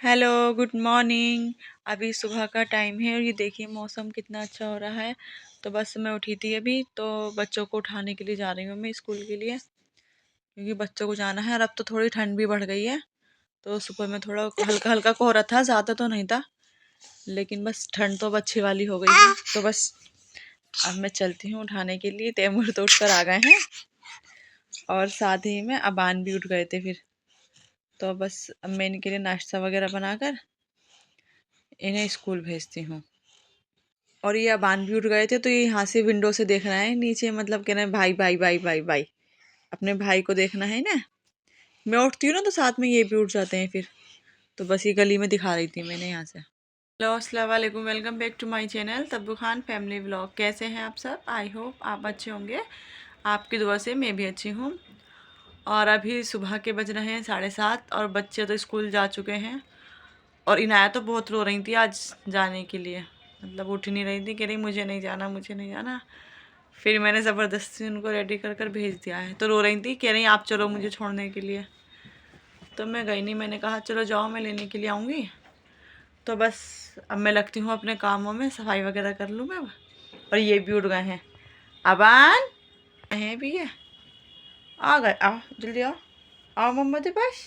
Hello, good morning. अभी सुबह का टाइम है और ये देखिए मौसम कितना अच्छा हो रहा है। तो बस मैं उठी थी अभी, तो बच्चों को उठाने के लिए जा रही हूँ मैं स्कूल के लिए, क्योंकि बच्चों को जाना है। और अब तो थोड़ी ठंड भी बढ़ गई है, तो सुबह में थोड़ा हल्का हल्का कोहरा था, ज़्यादा तो नहीं था, लेकिन बस ठंड तो अब अच्छी वाली हो गई है। तो बस अब मैं चलती हूँ उठाने के लिए। तैमूर तो उठ कर आ गए हैं और साथ ही में अबान भी उठ गए थे फिर। तो बस अब मैं इनके लिए नाश्ता वगैरह बनाकर इन्हें स्कूल भेजती हूँ। और ये अबान भी उठ गए थे, तो ये यहाँ से विंडो से देख रहे हैं नीचे, मतलब कह रहे हैं भाई भाई भाई भाई भाई, अपने भाई को देखना है ना। मैं उठती हूँ ना तो साथ में ये भी उठ जाते हैं फिर। तो बस ये गली में दिखा रही थी मैंने यहाँ से। हेलो, अस्सलाम वालेकुम, welcome back to my channel Tabbu Khan family vlog. कैसे हैं आप सब? आई होप आप अच्छे होंगे। आपकी दुआ से मैं भी अच्छी हूँ। और अभी सुबह के बज रहे हैं 7:30 और बच्चे तो स्कूल जा चुके हैं। और इनाया तो बहुत रो रही थी आज जाने के लिए, मतलब उठ नहीं रही थी, कह रही मुझे नहीं जाना, मुझे नहीं जाना। फिर मैंने ज़बरदस्ती उनको रेडी कर कर भेज दिया है। तो रो रही थी, कह रही आप चलो मुझे छोड़ने के लिए। तो मैं गई नहीं, मैंने कहा चलो जाओ, मैं लेने के लिए आऊँगी। तो बस अब मैं लगती हूँ अपने कामों में, सफाई वगैरह कर लूँ मैं। और ये भी उठ गए हैं। अबान हैं भी है, आ गए। आओ जल्दी आओ, आओ मम्मा के पास।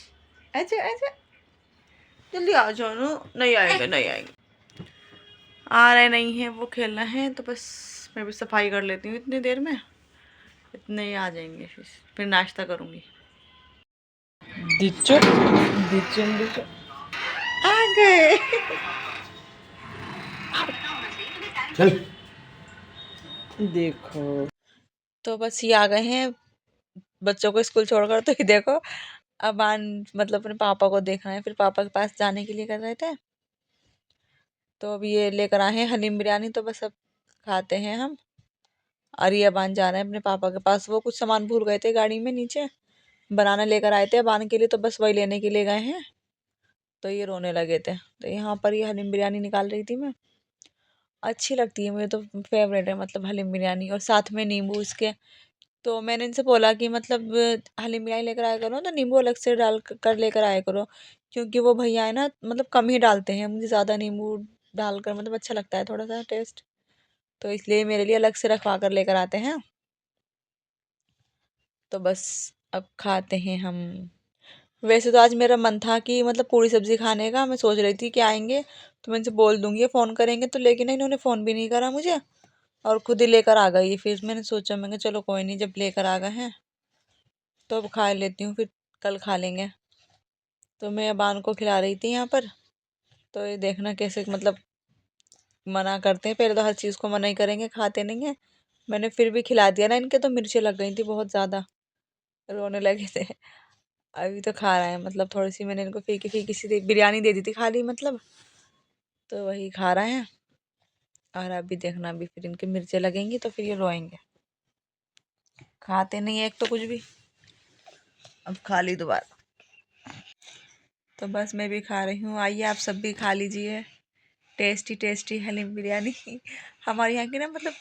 ऐसे ऐसे जल्दी आ जाओ। नहीं आएंगे, नहीं आएंगे, आ रहे नहीं हैं, वो खेलना है। तो बस मैं भी सफाई कर लेती हूँ इतनी देर में, इतने ही आ जाएंगे। फिर नाश्ता करूँगी। दिचो दिचो दिचो आ गए। चल देखो, तो बस ये आ गए हैं बच्चों को स्कूल छोड़कर। तो ये देखो अबान मतलब अपने पापा को देख रहे हैं, फिर पापा के पास जाने के लिए कर रहे थे। तो अब ये लेकर आए हैं हलीम बिरयानी, तो बस अब खाते हैं हम। और ये अबान जा रहे हैं अपने पापा के पास, वो कुछ सामान भूल गए थे गाड़ी में नीचे, बनाना लेकर आए थे अबान के लिए, तो बस वही लेने के लिए गए हैं। तो ये रोने लगे थे। तो यहाँ पर ये हलीम बिरयानी निकाल रही थी मैं। अच्छी लगती है मुझे, तो फेवरेट है मतलब हलीम बिरयानी, और साथ में नींबू इसके। तो मैंने इनसे बोला कि मतलब हलीम बिरयानी लेकर आया करो तो नींबू अलग से डाल कर लेकर आया करो, क्योंकि वो भैया है ना मतलब कम ही डालते हैं, मुझे ज़्यादा नींबू डालकर मतलब अच्छा लगता है थोड़ा सा टेस्ट। तो इसलिए मेरे लिए अलग से रखवा कर लेकर आते हैं। तो बस अब खाते हैं हम। वैसे तो आज मेरा मन था कि मतलब पूरी सब्जी खाने का, मैं सोच रही थी कि आएंगे तो मैं इनसे बोल दूंगी ये फ़ोन करेंगे, तो लेकिन इन्होंने फ़ोन भी नहीं करा मुझे और खुद ही लेकर आ गई। फिर मैंने सोचा, मैंने चलो कोई नहीं, जब लेकर आ गए हैं तो अब खा लेती हूँ, फिर कल खा लेंगे। तो मैं अबान को खिला रही थी यहाँ पर। तो ये देखना कैसे मतलब मना करते हैं, पहले तो हर चीज़ को मना ही करेंगे, खाते नहीं है। मैंने फिर भी खिला दिया ना, इनके तो मिर्चें लग गई थी बहुत ज़्यादा, रोने लगे थे। अभी तो खा रहे हैं, मतलब थोड़ी सी मैंने इनको फीकी फीकी सी बिरयानी दे दी थी खाली मतलब, तो वही खा रहे हैं। और अभी देखना, अभी फिर इनके मिर्चें लगेंगी तो फिर ये रोएंगे, खाते नहीं है एक तो कुछ भी। अब खा ली दोबारा। तो बस मैं भी खा रही हूँ, आइए आप सब भी खा लीजिए टेस्टी टेस्टी हलीम बिरयानी। हमारे यहाँ की ना मतलब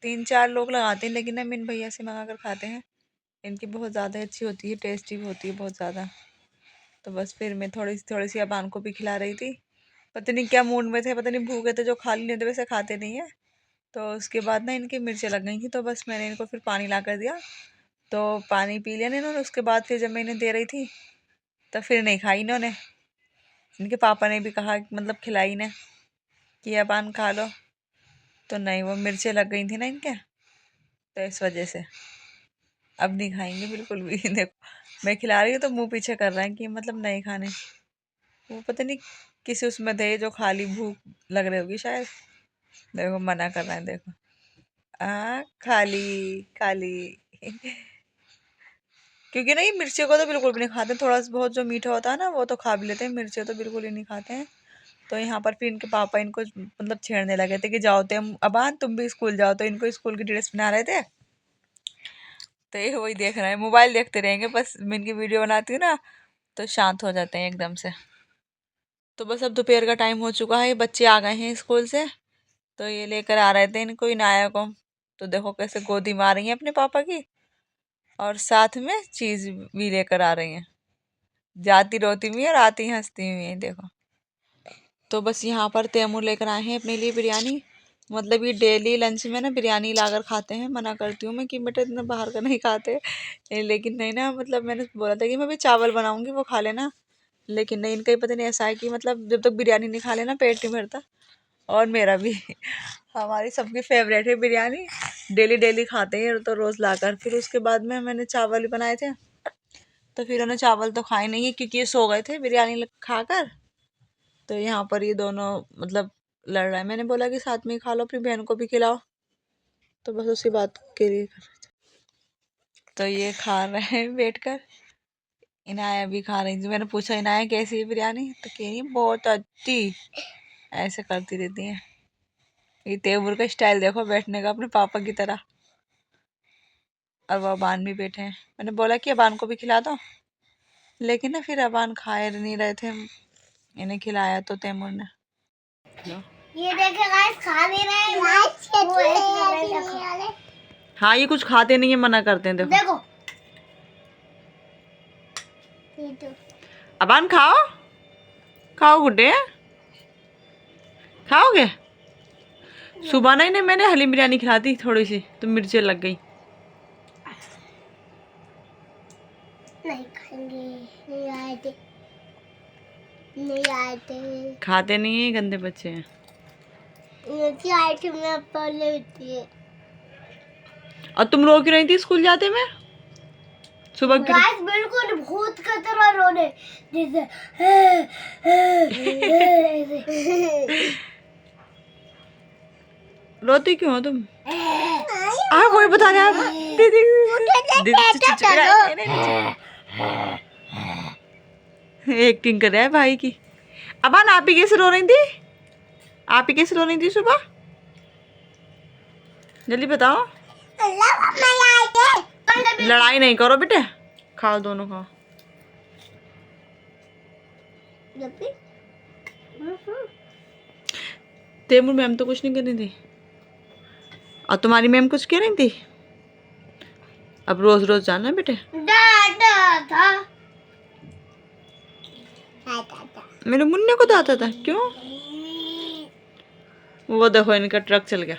3-4 लोग लगाते हैं, लेकिन हम इन भैया से मंगा कर खाते हैं। इनकी बहुत ज़्यादा अच्छी होती है, टेस्टी भी होती है बहुत ज़्यादा। तो बस फिर मैं थोड़ी सी अबान को भी खिला रही थी। पता नहीं क्या मूड में थे, पता नहीं भूखे थे जो खा लेते, वैसे खाते नहीं है। तो उसके बाद ना इनकी मिर्चें लग गई थी, तो बस मैंने इनको फिर पानी ला कर दिया। तो पानी पी लिया ना इन्होंने। उसके बाद फिर जब मैं इन्हें दे रही थी तो फिर नहीं खाई इन्होंने। इनके पापा ने भी कहा मतलब खिलाई ने कि अबान खा लो, तो नहीं, वो मिर्चें लग गई थी ना इनके, तो इस वजह से अब नहीं खाएंगे बिल्कुल भी। देखो मैं खिला रही हूँ तो मुंह पीछे कर रहे हैं कि मतलब नहीं खाने। वो पता नहीं किसी उसमें थे जो खाली भूख लग रही होगी शायद। देखो मना कर रहे हैं, देखो खाली खाली। क्योंकि ना ये मिर्ची को तो बिल्कुल भी नहीं खाते, थोड़ा सा बहुत जो मीठा होता है ना वो तो खा भी लेते हैं, मिर्ची तो बिल्कुल ही नहीं खाते हैं। तो यहाँ पर फिर इनके पापा इनको मतलब छेड़ने लगे थे कि जाओ तुम अबान, तुम भी स्कूल जाओ। तो इनको स्कूल की ड्रेस बना रहे थे, तो ये वही देख रहे हैं, मोबाइल देखते रहेंगे बस। मैं इनकी वीडियो बनाती हूँ ना तो शांत हो जाते हैं एकदम से। तो बस अब दोपहर का टाइम हो चुका है, बच्चे आ गए हैं स्कूल से। तो ये लेकर आ रहे थे इनको, इनाया को। तो देखो कैसे गोदी में आ रही हैं अपने पापा की, और साथ में चीज़ भी लेकर आ रही हैं। जाती रोती हुई है और आती हंसती हुई है, देखो। तो बस यहाँ पर तैमूर लेकर आए हैं अपने लिए बिरयानी। मतलब ये डेली लंच में ना बिरयानी लाकर खाते हैं। मना करती हूँ मैं कि बेटा इतना बाहर का नहीं खाते, लेकिन नहीं ना, मतलब मैंने बोला था कि मैं भी चावल बनाऊँगी वो खा लेना, लेकिन नहीं, इनका ही पता नहीं ऐसा है कि मतलब जब तक बिरयानी नहीं खा लेना पेट नहीं भरता। और मेरा भी हमारी सबकी फेवरेट है बिरयानी, डेली डेली खाते हैं तो रोज़ लाकर। फिर उसके बाद में मैंने चावल भी बनाए थे, तो फिर उन्होंने चावल तो खाए नहीं है क्योंकि ये सो गए थे बिरयानी खाकर। तो यहाँ पर ये दोनों मतलब लड़ रहा है। मैंने बोला कि साथ में ही खा लो, अपनी बहन को भी खिलाओ, तो बस उसी बात के लिए कर रहे थे। तो ये खा रहे हैं बैठकर। इनाया भी खा रही थी। मैंने पूछा इनाया कैसी है बिरयानी, तो कह रही बहुत अच्छी, ऐसे करती रहती है। ये तैमूर का स्टाइल देखो बैठने का, अपने पापा की तरह। और वो अबान भी बैठे हैं। मैंने बोला कि अबान को भी खिला दो, लेकिन ना फिर अबान खाए नहीं रहे थे। इन्हें खिलाया तो तैमूर ने। ये देखे गाइस, खा नहीं रहे हैं। हाँ ये कुछ खाते नहीं है, मना करते हैं। देखो अबान खाओ, खाओ गुड्डे, खाओगे? सुबह नहीं मैंने हलीम बिरयानी खिला दी थोड़ी सी, तो मिर्चें लग गई। नहीं खाएंगे, नहीं आए थे, नहीं आए थे। खाते नहीं है, गंदे बच्चे हैं। नहीं आए थे, मैं पहले होती है। और तुम रो क्यों रही थी स्कूल जाते में सुबह? गाइस बिल्कुल भूत की तरह रोने जैसे। रोती क्यों हो तुम? वही बता रहे एक्टिंग कर रहा है भाई की। अबान आप ही कैसे रो रही थी? आप ही कैसे रो रही थी सुबह? जल्दी बताओ। लड़ाई नहीं करो बेटे, खाओ दोनों खाओ। तैमूर मैम तो कुछ नहीं कर रही थी, और तुम्हारी मैम कुछ कह रही थी? अब रोज रोज जाना है बेटे। मेरे मुन्ने को दाता था क्यों? वो देखो इनका ट्रक चल गया।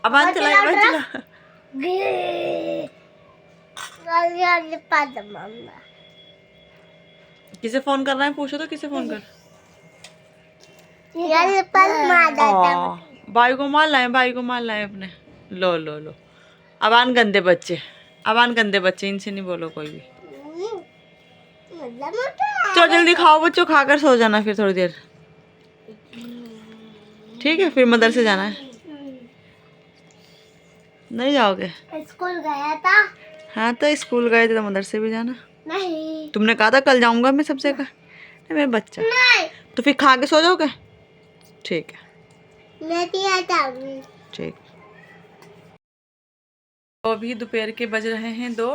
अबान चला, अबान चला। किसे फोन कर रहा है पूछो तो, किसे फोन कर? भाई को मार लाए, भाई को मार लाए अपने। लो लो लो, अबान गंदे बच्चे, अबान गंदे बच्चे, इनसे नहीं बोलो कोई भी। चलो जल्दी खाओ बच्चों, खाकर सो जाना फिर थोड़ी देर, ठीक है? फिर मदरसे जाना है। नहीं जाओगे? स्कूल गया था। हाँ तो स्कूल गए थे तो मदरसे भी जाना। नहीं, तुमने कहा था कल जाऊंगा मैं सबसे का। नहीं मेरा बच्चा नहीं। तो फिर खा के सो जाओगे? ठीक है, ठीक। तो अभी दोपहर के बज रहे हैं 2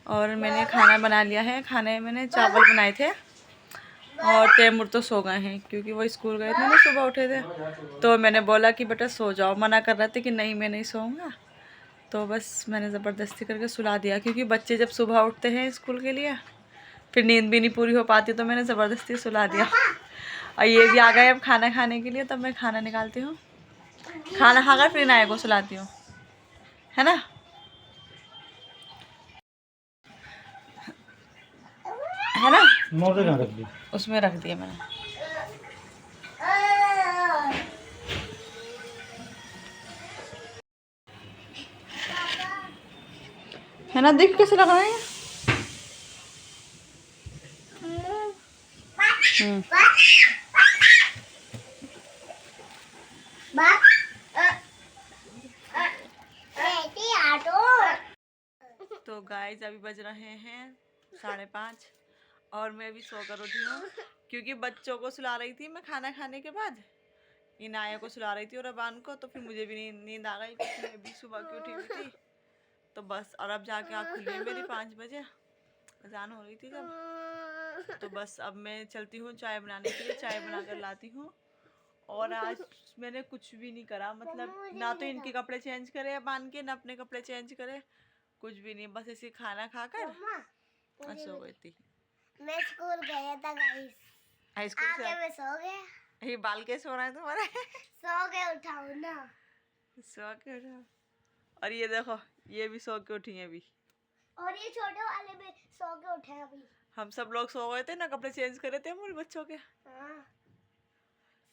और मैंने खाना बना लिया है। खाने में मैंने चावल बनाए थे, और तैमूर तो सो गए हैं क्योंकि वो स्कूल गए थे ना, सुबह उठे थे। तो मैंने बोला कि बेटा सो जाओ, मना कर रहे थे कि नहीं मैं नहीं सोऊंगा। तो बस मैंने ज़बरदस्ती करके सुला दिया, क्योंकि बच्चे जब सुबह उठते हैं स्कूल के लिए फिर नींद भी नहीं पूरी हो पाती, तो मैंने ज़बरदस्ती सुला दिया। और ये भी आ गए अब खाना खाने के लिए, तब मैं खाना निकालती हूँ। खाना खाकर फिर नाया को सुलाती हूँ, है ना? है ना? रख दी, उसमें रख दिया मैंने। है ना? देख कैसे लगा है। तो गाइस अभी बज रहे हैं 5:30 और मैं अभी सोकर उठी हूँ, क्योंकि बच्चों को सुला रही थी मैं खाना खाने के बाद। इनाया को सुला रही थी और अबान को, तो फिर मुझे भी नींद आ गई क्योंकि मैं भी सुबह की उठी हुई थी। तो बस, और अब जाके आँख खुली है मेरी 5 बजे, अजान हो रही थी जब। तो बस अब मैं चलती हूँ चाय बनाने के लिए, चाय बना कर लाती हूँ। और आज मैंने कुछ भी नहीं करा, मतलब ना तो इनके कपड़े चेंज करे अबान के, ना अपने कपड़े चेंज करे, कुछ भी नहीं। बस ऐसे खाना खाकर सो गई थी। मैं स्कूल गया था गाइस, स्कूल से मैं सो गया। ये बाल कैसे हो रहा है तुम्हारे? सो के उठाओ ना। सो के उठा। और ये देखो, ये भी सो के उठी है अभी। और ये छोटे वाले भी सो के उठे हैं अभी। हम सब लोग सो गए थे ना, कपड़े चेंज करे थे हम बच्चों के। हाँ,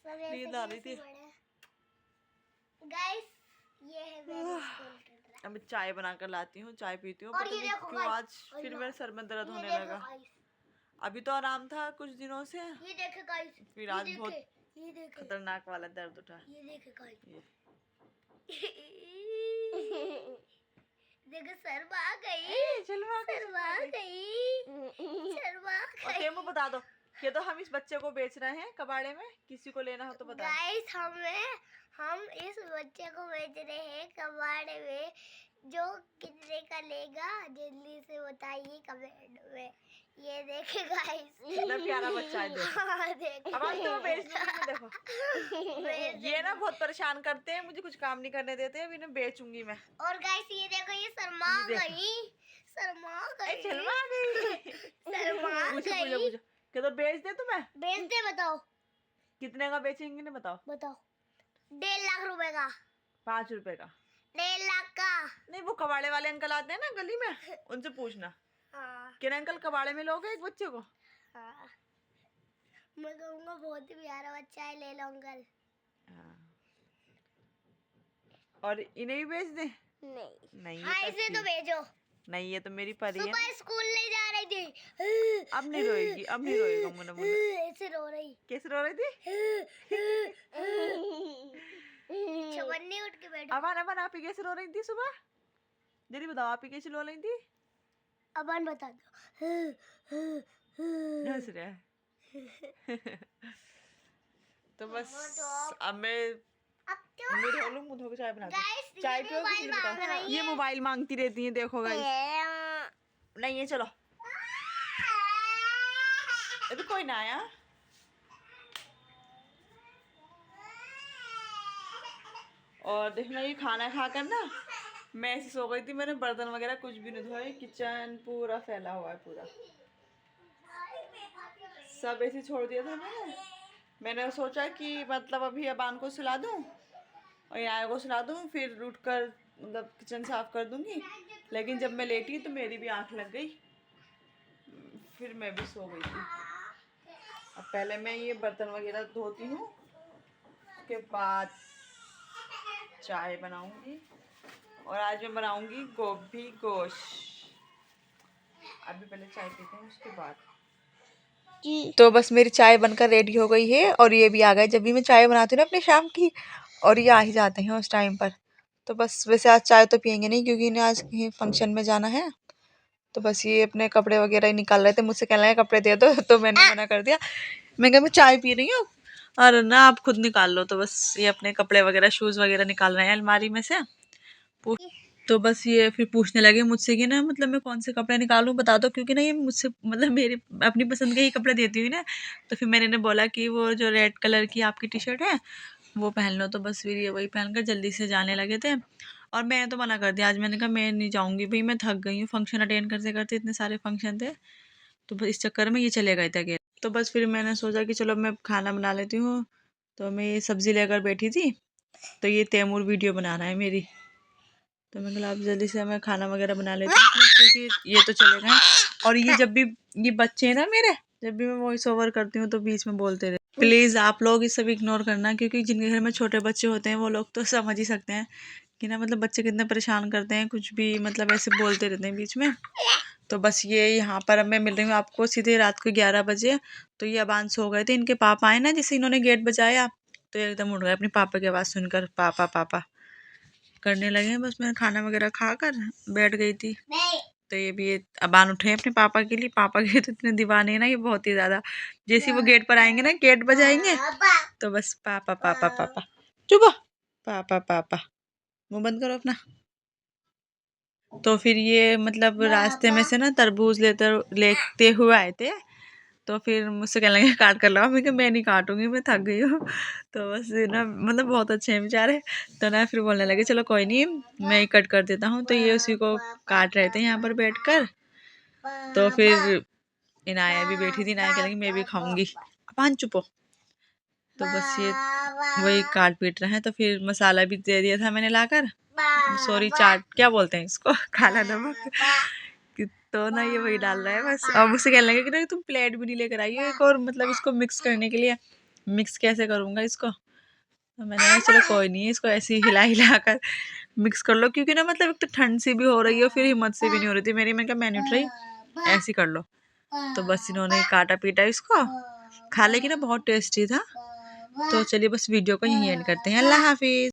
सब नींद आ रही थी। गाइस, ये है मेरी स्कूल का ड्रेस। अब मैं चाय बनाकर लाती हूँ, चाय पीती हूँ। और पता ये नहीं देखो क्यों guys, आज फिर मेरे सर में दर्द ये होने देखो लगा। guys, अभी तो आराम था कुछ दिनों से, ये देखे गाइस, फिर आज बहुत ये देखे, खतरनाक वाला दर्द उठा। ये देखे गाइस, ये देखो शर्मा गई, शर्मा गई। तेमू बता दो, ये तो हम इस बच्चे को बेच रहे हैं कबाड़े में, किसी को लेना हो तो बता। गाइस, हम इस बच्चे को बेच रहे हैं कबाड़े में। जो कितने का लेगा जल्दी से बताइए कमेंट में। ये देखे गाइस, कितना प्यारा बच्चा है। हाँ, देखो। अब आज तो बेच दूंगी मैं, देखो। ये ना बहुत परेशान करते हैं, मुझे कुछ काम नहीं करने देते, अब इन्हें बेचूंगी मैं। और गाइस, ये देखो, ये शर्मा गई। पूछो क्या तो बेच दे तुम्हें? बेच दे, बताओ कितने का बेचेंगे ना, बताओ। 1.5 लाख रुपए का। 5 रुपए का? 1.5 लाख का। नहीं, वो कबाड़े वाले अंकल आते हैं ना गली में, उनसे पूछना। हाँ, किन अंकल कबाड़े में लोगे एक बच्चे को? हाँ। मैं कहूँगा बहुत ही प्यारा बच्चा है, ले लो अंकल। और इन्हें भी बेच दे? नहीं, हाँ, इसे तो भेजो। नहीं, ये तो मेरी परी है। सुबह स्कूल नहीं जा रही थी। अब नहीं रोएगी, अब नहीं रोएगा। मुन्ना मुन्ना ऐसे रो रही। कैसे रो रही थी? चवन्नी उठ के बैठो। अबान आप ही कैसे रो रही थी सुबह? जल्दी बताओ, आप ही कैसे रो रही थी? अबान बता दो। हंस रहा है। तो बस अब मैं मुंह धो लूं, मुंह धो के चाय बना दूं। चाय पियोगी? ये मोबाइल मांगती रहती है, देखो गाइस। नहीं है, चलो अभी कोई ना आया। और देखना, ये खाना खाकर ना मैं ऐसे सो गई थी, मैंने बर्तन वगैरह कुछ भी नहीं धोए, किचन पूरा फैला हुआ है पूरा, सब ऐसे छोड़ दिया था मैंने सोचा कि मतलब अभी अबान को सुला दूं और यार को सुला दूं, फिर उठ कर मतलब किचन साफ कर दूंगी। लेकिन जब मैं लेटी तो मेरी भी आंख लग गई, फिर मैं भी सो गई थी। अब पहले मैं ये बर्तन वगैरह धोती हूँ, उसके बाद चाय बनाऊंगी। और आज मैं बनाऊंगी गोभी गोश्त। अभी पहले चाय पीते हैं, उसके बाद। तो बस मेरी चाय बनकर रेडी हो गई है और ये भी आ गए। जब भी मैं चाय बनाती हूँ ना अपने शाम की, और ये आ ही जाते हैं उस टाइम पर। तो बस वैसे आज चाय तो पियेंगे नहीं क्योंकि इन्हें आज कहीं फंक्शन में जाना है। तो बस ये अपने कपड़े वगैरह ही निकाल रहे थे, मुझसे कहने लगे कपड़े दे दो, तो मैंने मना कर दिया। मैं कहा मैं चाय पी रही हूँ और ना आप खुद निकाल लो। तो बस ये अपने कपड़े वगैरह शूज़ वगैरह निकाल रहे हैं अलमारी में से। तो बस ये फिर पूछने लगे मुझसे कि ना मतलब मैं कौन से कपड़े निकालूं, बता दो, क्योंकि ना ये मुझसे मतलब मेरी अपनी पसंद के ही कपड़े देती हुई ना। तो फिर मैंने बोला कि वो जो रेड कलर की आपकी टी शर्ट है वो पहन लो। तो बस फिर ये वही पहनकर जल्दी से जाने लगे थे और मैं तो मना कर दिया। आज मैंने कहा मैं नहीं जाऊँगी भाई, मैं थक गई हूँ, फंक्शन अटेंड करते करते इतने सारे फंक्शन थे। तो बस इस चक्कर में ये चले गए थे अकेले। तो बस फिर मैंने सोचा कि चलो मैं खाना बना लेती हूँ। तो मैं ये सब्ज़ी लेकर बैठी थी, तो ये तैमूर वीडियो बना रहा है मेरी। तो मैं बोला अब जल्दी से मैं खाना वगैरह बना लेती हूँ क्योंकि ये तो चले गए। और ये जब भी ये बच्चे हैं ना मेरे, जब भी मैं वॉइस ओवर करती हूँ तो बीच में बोलते रहे। प्लीज़ आप लोग इस सब इग्नोर करना, क्योंकि जिनके घर में छोटे बच्चे होते हैं वो लोग तो समझ ही सकते हैं कि ना मतलब बच्चे कितने परेशान करते हैं, कुछ भी मतलब ऐसे बोलते रहते हैं बीच में। तो बस ये यहाँ पर अब मैं मिल रही हूँ आपको सीधे रात को 11 बजे। तो ये अबान सो गए थे, इनके पापा आए ना, जैसे इन्होंने गेट बजाया तो एकदम उठ गए अपने पापा की आवाज़ सुनकर, पापा पापा करने लगे हैं। बस मैंने खाना वगैरह खाकर बैठ गई थी। तो ये भी अबान उठे अपने पापा के लिए। पापा के तो इतने दीवाने हैं ना ये, बहुत ही ज़्यादा। जैसे वो गेट पर आएंगे ना, गेट बजाएंगे तो बस पापा पापा पापा। चुप हो, पापा पापा। मुँह बंद करो अपना। तो फिर ये मतलब रास्ते में से ना तरबूज लेते हुए आए थे। तो फिर मुझसे कहने लगे काट कर लाओ। मैं नहीं काटूंगी, मैं थक गई हूँ। तो बस ना मतलब बहुत अच्छे हैं बेचारे। तो ना फिर बोलने लगे चलो कोई नहीं मैं ही कट कर देता हूँ। तो ये उसी को काट रहे थे यहाँ पर बैठकर। तो फिर इनाया भी बैठी थी, इनाया कहने लगी मैं भी खाऊंगी। अबान चुप हो, तो बस ये वही काट पीट रहे हैं। तो फिर मसाला भी दे दिया था मैंने लाकर, सॉरी चाट क्या बोलते हैं इसको, काला नमक। तो ना ये वही डाल रहा है बस। अब उसे कहने लगे कि ना तुम प्लेट भी नहीं लेकर आई हो एक और, मतलब इसको मिक्स करने के लिए। मिक्स कैसे करूँगा इसको, तो मैंने कहा चलो कोई नहीं, इसको ऐसे ही हिला हिला कर मिक्स कर लो, क्योंकि ना मतलब एक तो ठंड सी भी हो रही है, फिर हिम्मत से भी नहीं हो रही थी मेरी। मैंने कहा मैंने ट्राई ऐसे कर लो। तो बस इन्होंने काटा पीटा इसको, खा लेगी ना, बहुत टेस्टी था। तो चलिए बस वीडियो को यहीं एंड करते हैं। अल्लाह हाफिज़।